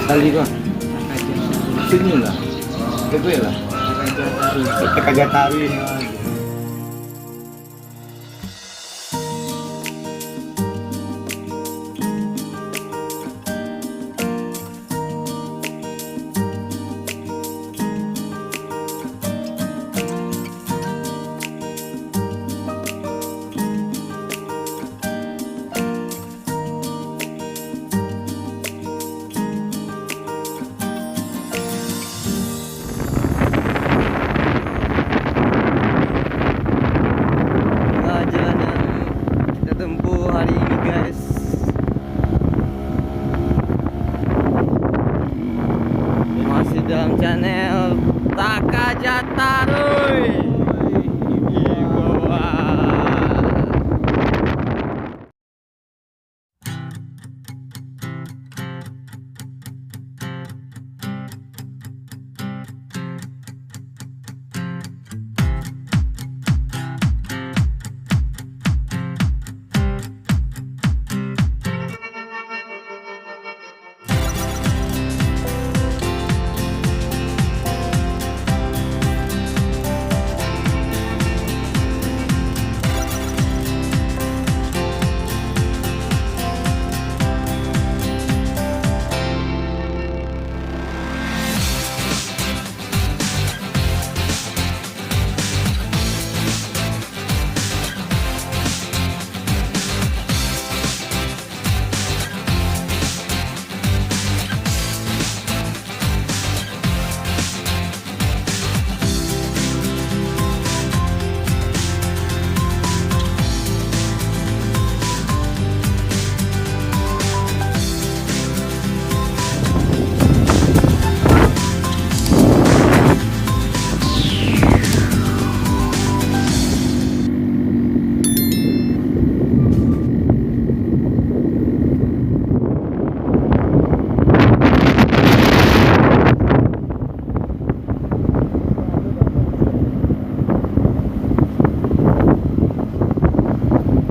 Tali ko. Sini lah. Gede lah. Kagak tahu ini. Dalam channel Taka Jataruy.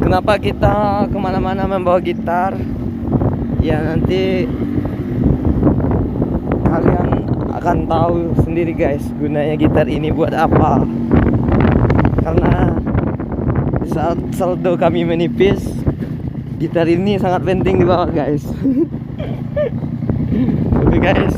Kenapa kita kemana-mana membawa gitar? Ya nanti kalian akan tahu sendiri guys, gunanya gitar ini buat apa. Karena saat saldo kami menipis, gitar ini sangat penting dibawa guys. Oke guys,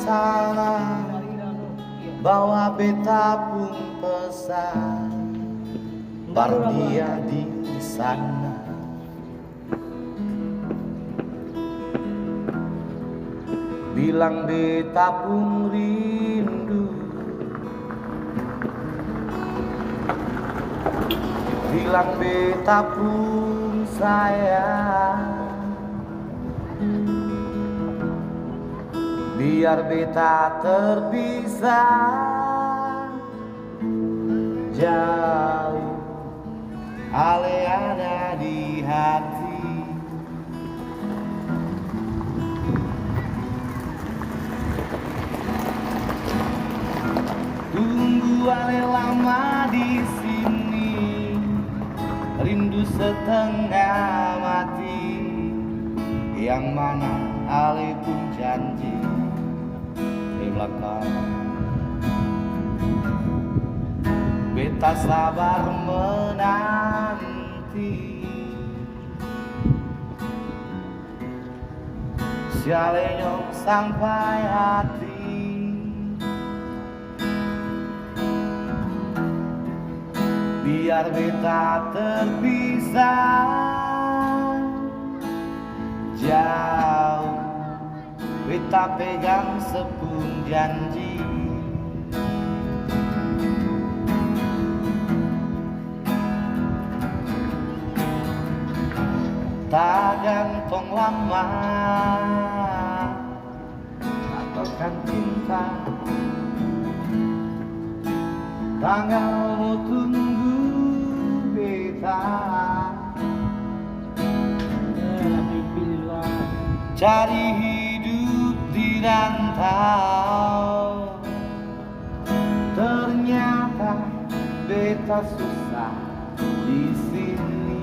sana, bawa beta pun pesan, bar dia di sana. Bilang beta pun rindu, bilang beta pun sayang, biar beta terpisah jauh, ale ada di hati. Tunggu ale lama di sini, rindu setengah mati, yang mana ale pun janji di belakang. Beta sabar menanti, siale nyong sampai hati. Biar beta terpisah jauh, beta pegang sepung janji. Tak gantung lama ataukan cinta, tanggal mau tunggu beta, cari hidup di rantau. Ternyata beta susah di sini.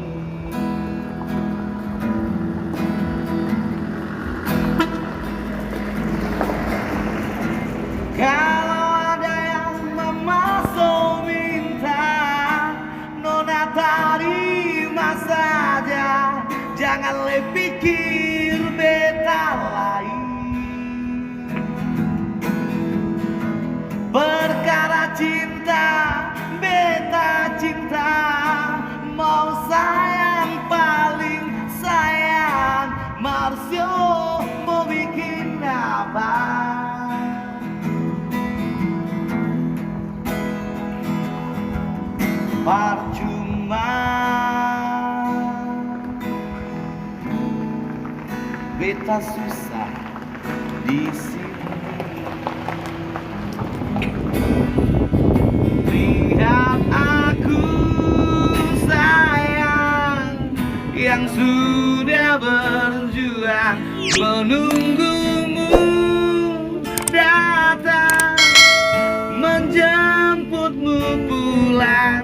Kalau ada yang memasuk minta, nona terima saja, jangan le pikir beta lain. Perkara cinta, beta cinta, mau sayang paling sayang, Marsio mau bikin apa? Percuma beta susah di sini. Lihat aku sayang, yang sudah berjuang menunggumu datang menjemputmu pulang.